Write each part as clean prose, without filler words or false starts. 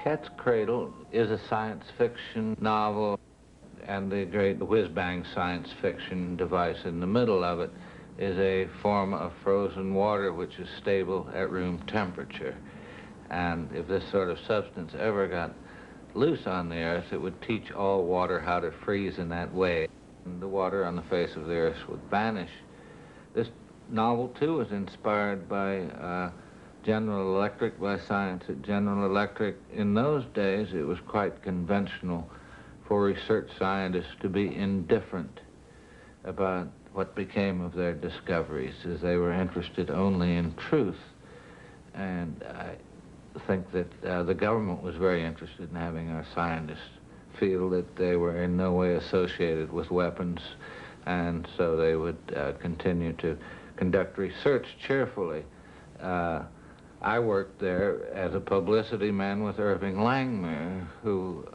Cat's Cradle is a science fiction novel, and the great whiz-bang science fiction device in the middle of it is a form of frozen water which is stable at room temperature. And if this sort of substance ever got loose on the Earth, it would teach all water how to freeze in that way. And the water on the face of the Earth would vanish. This novel, too, was inspired by General Electric, by science at General Electric. In those days, it was quite conventional for research scientists to be indifferent about what became of their discoveries, as they were interested only in truth. And I think that the government was very interested in having our scientists feel that they were in no way associated with weapons, and so they would continue to conduct research cheerfully. I worked there as a publicity man with Irving Langmuir, who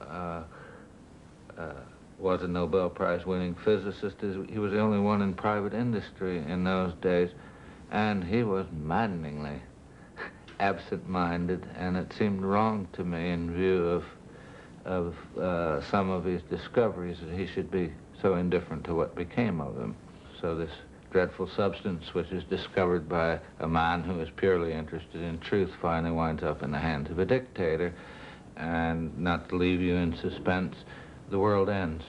was a Nobel Prize-winning physicist. He was the only one in private industry in those days, and he was maddeningly absent-minded, and it seemed wrong to me in view of some of his discoveries that he should be so indifferent to what became of them. So this dreadful substance, which is discovered by a man who is purely interested in truth, finally winds up in the hands of a dictator. And not to leave you in suspense, the world ends.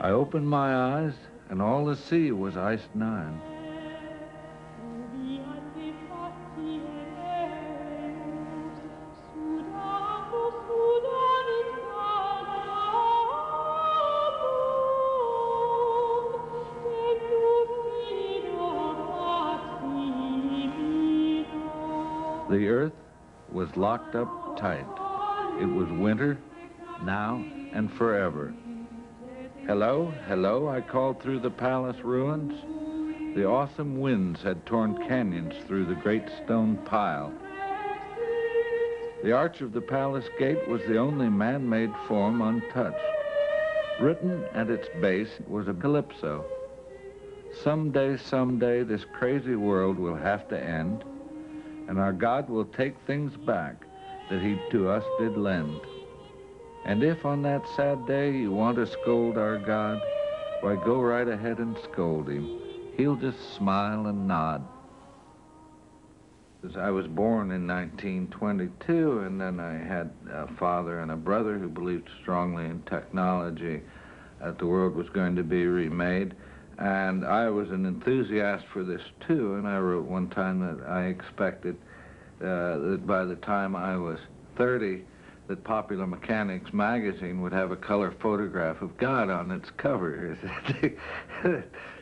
I opened my eyes, and all the sea was iced 9. The earth was locked up tight. It was winter, now and forever. Hello, hello, I called through the palace ruins. The awesome winds had torn canyons through the great stone pile. The arch of the palace gate was the only man-made form untouched. Written at its base was a calypso. Someday, this crazy world will have to end, and our God will take things back that he to us did lend. And if on that sad day you want to scold our God, why, go right ahead and scold him. He'll just smile and nod. I was born in 1922, and then I had a father and a brother who believed strongly in technology, that the world was going to be remade. And I was an enthusiast for this, too, and I wrote one time that I expected that by the time I was 30, that Popular Mechanics magazine would have a color photograph of God on its cover.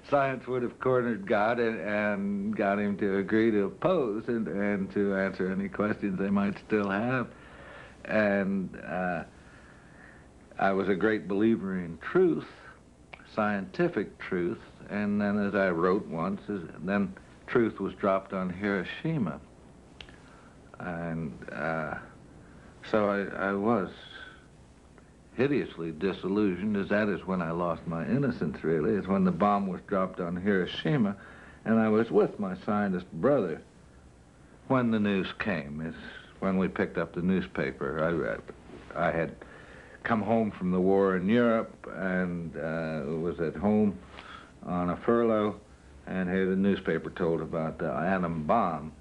Science would have cornered God and got him to agree to pose and to answer any questions they might still have. And I was a great believer in truth, scientific truth, and then as I wrote once, then truth was dropped on Hiroshima. And so I was hideously disillusioned, as that is when I lost my innocence, really, is when the bomb was dropped on Hiroshima, and I was with my scientist brother when the news came, is when we picked up the newspaper. I had come home from the war in Europe and was at home on a furlough, and here the newspaper told about the atom bomb.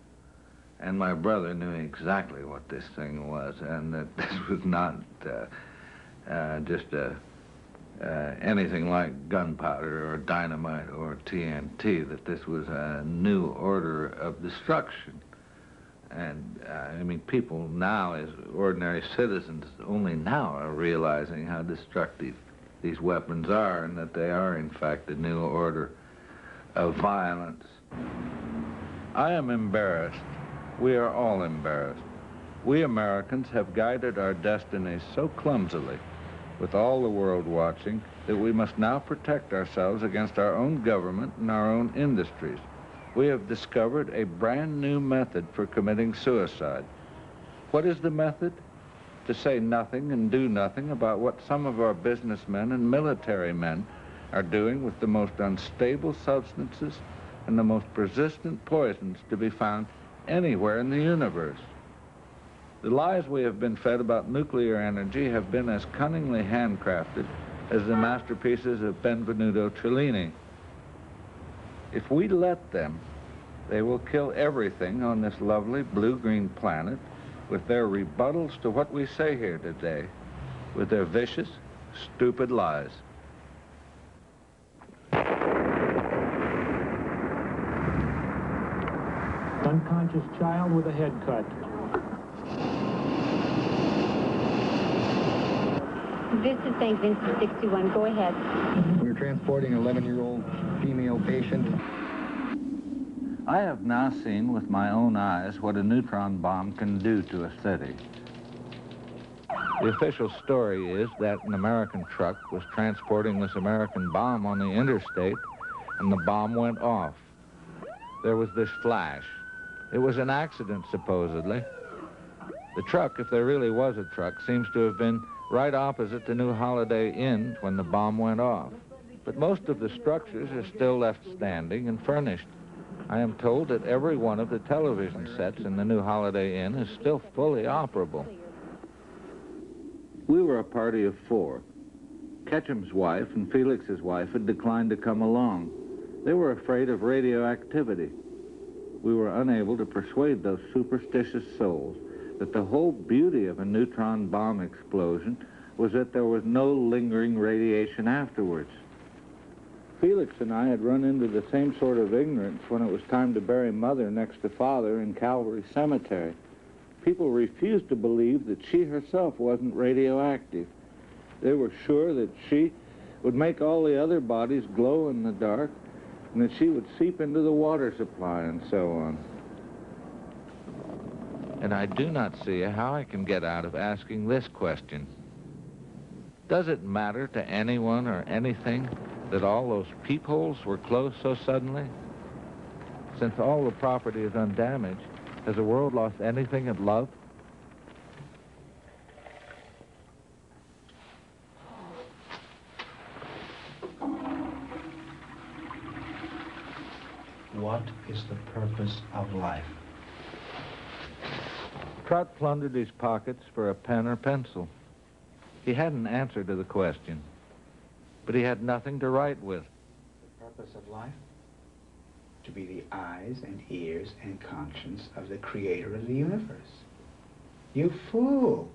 And my brother knew exactly what this thing was, and that this was not just anything like gunpowder or dynamite or TNT, that this was a new order of destruction. And I mean, people now, as ordinary citizens, only now are realizing how destructive these weapons are, and that they are, in fact, a new order of violence. I am embarrassed. We are all embarrassed. We Americans have guided our destinies so clumsily, with all the world watching, that we must now protect ourselves against our own government and our own industries. We have discovered a brand new method for committing suicide. What is the method? To say nothing and do nothing about what some of our businessmen and military men are doing with the most unstable substances and the most persistent poisons to be found anywhere in the universe. The lies we have been fed about nuclear energy have been as cunningly handcrafted as the masterpieces of Benvenuto Cellini. If we let them, they will kill everything on this lovely blue-green planet with their rebuttals to what we say here today, with their vicious, stupid lies. Unconscious child with a head cut. This is St. Vincent 61. Go ahead. We're transporting an 11-year-old female patient. I have now seen with my own eyes what a neutron bomb can do to a city. The official story is that an American truck was transporting this American bomb on the interstate, and the bomb went off. There was this flash. It was an accident, supposedly. The truck, if there really was a truck, seems to have been right opposite the new Holiday Inn when the bomb went off. But most of the structures are still left standing and furnished. I am told that every one of the television sets in the new Holiday Inn is still fully operable. We were a party of 4. Ketchum's wife and Felix's wife had declined to come along. They were afraid of radioactivity. We were unable to persuade those superstitious souls that the whole beauty of a neutron bomb explosion was that there was no lingering radiation afterwards. Felix and I had run into the same sort of ignorance when it was time to bury Mother next to Father in Calvary Cemetery. People refused to believe that she herself wasn't radioactive. They were sure that she would make all the other bodies glow in the dark and that she would seep into the water supply and so on. And I do not see how I can get out of asking this question. Does it matter to anyone or anything that all those peepholes were closed so suddenly? Since all the property is undamaged, has the world lost anything it loved? What is the purpose of life? Trot plundered his pockets for a pen or pencil. He had an answer to the question, but he had nothing to write with. The purpose of life? To be the eyes and ears and conscience of the creator of the universe. You fool!